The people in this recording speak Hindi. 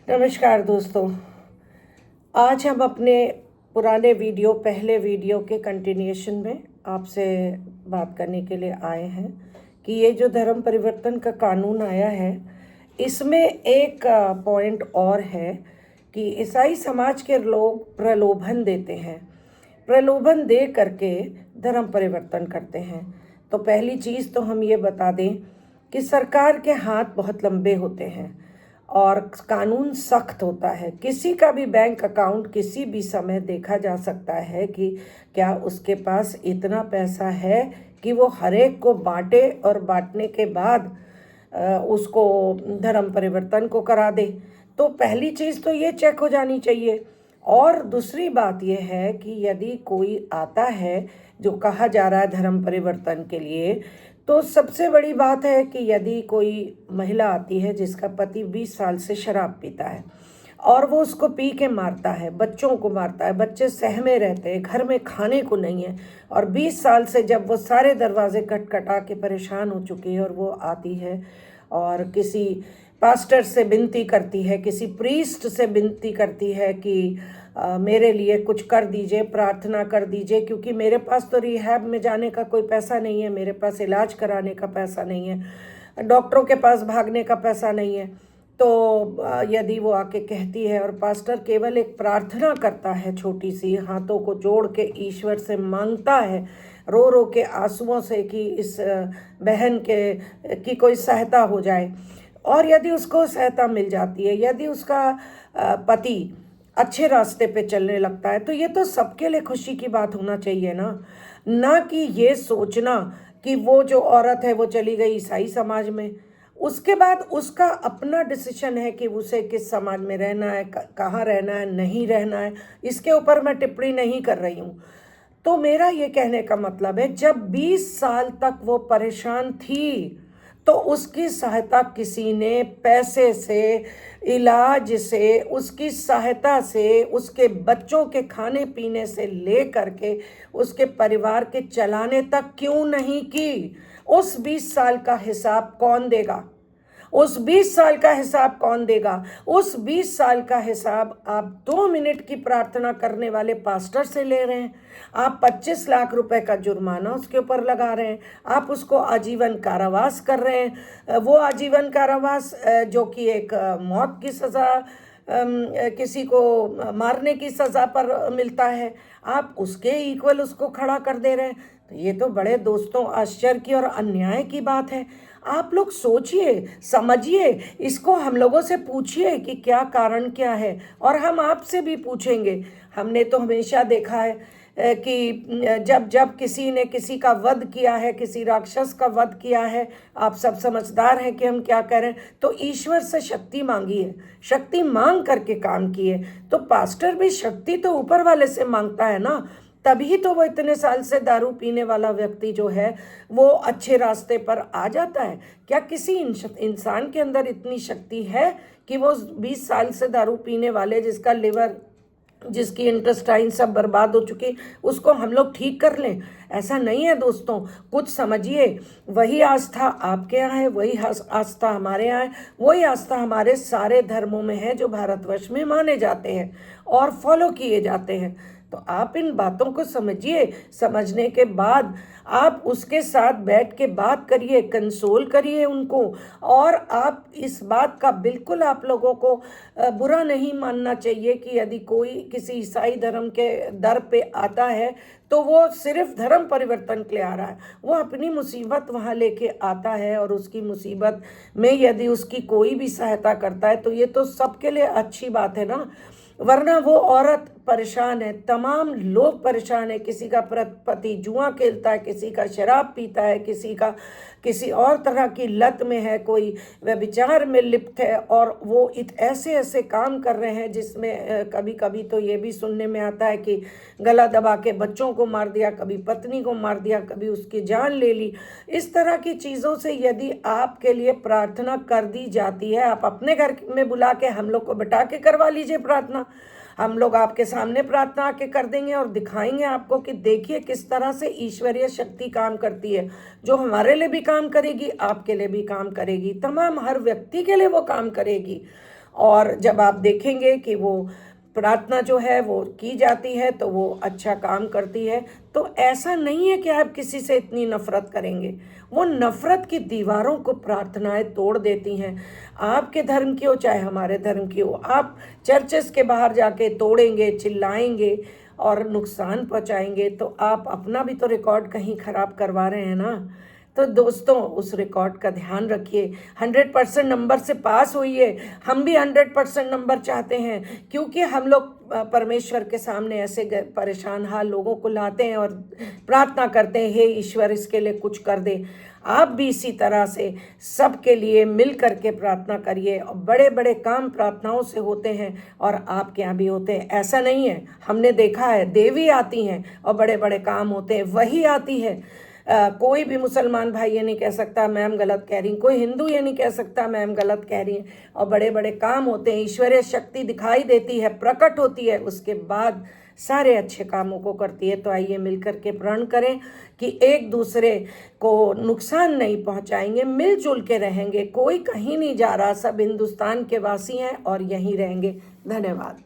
नमस्कार दोस्तों। आज हम अपने पुराने पहले वीडियो के कंटिन्यूएशन में आपसे बात करने के लिए आए हैं कि ये जो धर्म परिवर्तन का कानून आया है, इसमें एक पॉइंट और है कि ईसाई समाज के लोग प्रलोभन देते हैं, प्रलोभन दे करके धर्म परिवर्तन करते हैं। तो पहली चीज़ तो हम ये बता दें कि सरकार के हाथ बहुत लंबे होते हैं और कानून सख्त होता है। किसी का भी बैंक अकाउंट किसी भी समय देखा जा सकता है कि क्या उसके पास इतना पैसा है कि वो हर एक को बांटे और बांटने के बाद उसको धर्म परिवर्तन को करा दे। तो पहली चीज़ तो ये चेक हो जानी चाहिए। और दूसरी बात यह है कि यदि कोई आता है जो कहा जा रहा है धर्म परिवर्तन के लिए, तो सबसे बड़ी बात है कि यदि कोई महिला आती है जिसका पति 20 साल से शराब पीता है और वो उसको पी के मारता है, बच्चों को मारता है, बच्चे सहमे रहते हैं, घर में खाने को नहीं है, और 20 साल से जब वो सारे दरवाजे खटखटा के परेशान हो चुकी है और वो आती है और किसी पास्टर से विनती करती है, किसी प्रीस्ट से विनती करती है कि मेरे लिए कुछ कर दीजिए, प्रार्थना कर दीजिए, क्योंकि मेरे पास तो रिहैब में जाने का कोई पैसा नहीं है, मेरे पास इलाज कराने का पैसा नहीं है, डॉक्टरों के पास भागने का पैसा नहीं है। तो यदि वो आके कहती है और पास्टर केवल एक प्रार्थना करता है, छोटी सी हाथों को जोड़ के ईश्वर से मांगता है रो रो के आंसुओं से कि इस बहन की कोई सहायता हो जाए, और यदि उसको सहायता मिल जाती है, यदि उसका पति अच्छे रास्ते पे चलने लगता है, तो ये तो सबके लिए खुशी की बात होना चाहिए ना कि ये सोचना कि वो जो औरत है वो चली गई ईसाई समाज में, उसके बाद उसका अपना डिसीजन है कि उसे किस समाज में रहना है, कहाँ रहना है, नहीं रहना है। इसके ऊपर मैं टिप्पणी नहीं कर रही हूँ। तो मेरा ये कहने का मतलब है, जब 20 साल तक वो परेशान थी तो उसकी सहायता किसी ने पैसे से, इलाज से, उसकी सहायता से, उसके बच्चों के खाने पीने से ले करके उसके परिवार के चलाने तक क्यों नहीं की? उस 20 साल का हिसाब कौन देगा? उस 20 साल का हिसाब कौन देगा? उस 20 साल का हिसाब आप 2 मिनट की प्रार्थना करने वाले पास्टर से ले रहे हैं। आप 25 लाख रुपए का जुर्माना उसके ऊपर लगा रहे हैं। आप उसको आजीवन कारावास कर रहे हैं। वो आजीवन कारावास जो कि एक मौत की सज़ा, किसी को मारने की सज़ा पर मिलता है, आप उसके इक्वल उसको खड़ा कर दे रहे हैं। तो ये तो बड़े दोस्तों आश्चर्य की और अन्याय की बात है। आप लोग सोचिए, समझिए, इसको हम लोगों से पूछिए कि क्या कारण क्या है, और हम आपसे भी पूछेंगे। हमने तो हमेशा देखा है कि जब जब किसी ने किसी का वध किया है, किसी राक्षस का वध किया है, आप सब समझदार हैं कि हम क्या कह रहे हैं, तो ईश्वर से शक्ति मांगी है, शक्ति मांग करके काम किए। तो पास्टर भी शक्ति तो ऊपर वाले से मांगता है ना, तभी तो वो इतने साल से दारू पीने वाला व्यक्ति जो है वो अच्छे रास्ते पर आ जाता है। क्या किसी इंसान के अंदर इतनी शक्ति है कि वो 20 साल से दारू पीने वाले, जिसका लिवर, जिसकी इंटेस्टाइन सब बर्बाद हो चुकी, उसको हम लोग ठीक कर लें? ऐसा नहीं है दोस्तों, कुछ समझिए। वही आस्था आपके यहाँ है, वही आस्था हमारे यहाँ है, वही आस्था हमारे सारे धर्मों में है जो भारतवर्ष में माने जाते हैं और फॉलो किए जाते हैं। तो आप इन बातों को समझिए। समझने के बाद आप उसके साथ बैठ के बात करिए, कंसोल करिए उनको। और आप इस बात का बिल्कुल आप लोगों को बुरा नहीं मानना चाहिए कि यदि कोई किसी ईसाई धर्म के दर पे आता है तो वो सिर्फ धर्म परिवर्तन के लिए आ रहा है। वो अपनी मुसीबत वहाँ लेके आता है, और उसकी मुसीबत में यदि उसकी कोई भी सहायता करता है तो ये तो सबके लिए अच्छी बात है ना। वरना वो औरत परेशान है, तमाम लोग परेशान है। किसी का पति जुआ खेलता है, किसी का शराब पीता है, किसी का किसी और तरह की लत में है, कोई व्यभिचार में लिप्त है, और वो ऐसे ऐसे काम कर रहे हैं जिसमें कभी कभी तो ये भी सुनने में आता है कि गला दबा के बच्चों को मार दिया, कभी पत्नी को मार दिया, कभी उसकी जान ले ली। इस तरह की चीज़ों से यदि आपके लिए प्रार्थना कर दी जाती है, आप अपने घर में बुला के हम लोग को बैठा के करवा लीजिए प्रार्थना। हम लोग आपके सामने प्रार्थना आके कर देंगे और दिखाएंगे आपको कि देखिए किस तरह से ईश्वरीय शक्ति काम करती है, जो हमारे लिए भी काम करेगी, आपके लिए भी काम करेगी, तमाम हर व्यक्ति के लिए वो काम करेगी। और जब आप देखेंगे कि वो प्रार्थना जो है वो की जाती है तो वो अच्छा काम करती है। तो ऐसा नहीं है कि आप किसी से इतनी नफ़रत करेंगे, वो नफ़रत की दीवारों को प्रार्थनाएं तोड़ देती हैं। आपके धर्म की हो चाहे हमारे धर्म की हो, आप चर्चेस के बाहर जाके तोड़ेंगे, चिल्लाएंगे और नुकसान पहुंचाएंगे तो आप अपना भी तो रिकॉर्ड कहीं ख़राब करवा रहे हैं ना। तो दोस्तों उस रिकॉर्ड का ध्यान रखिए। 100% नंबर से पास होइए। हम भी 100% नंबर चाहते हैं, क्योंकि हम लोग परमेश्वर के सामने ऐसे परेशान हाल लोगों को लाते हैं और प्रार्थना करते हैं, हे ईश्वर इसके लिए कुछ कर दे। आप भी इसी तरह से सबके लिए मिल करके प्रार्थना करिए। और बड़े बड़े काम प्रार्थनाओं से होते हैं और आपके यहाँ भी होते हैं। ऐसा नहीं है, हमने देखा है देवी आती हैं और बड़े बड़े काम होते हैं, वही आती है। कोई भी मुसलमान भाई ये नहीं कह सकता मैम गलत कह रही, कोई हिंदू ये नहीं कह सकता मैम गलत कह रही हैं। और बड़े बड़े काम होते हैं, ईश्वरीय शक्ति दिखाई देती है, प्रकट होती है, उसके बाद सारे अच्छे कामों को करती है। तो आइए मिलकर के प्रण करें कि एक दूसरे को नुकसान नहीं पहुंचाएंगे, मिलजुल के रहेंगे, कोई कहीं नहीं जा रहा, सब हिंदुस्तान के वासी हैं और यहीं रहेंगे। धन्यवाद।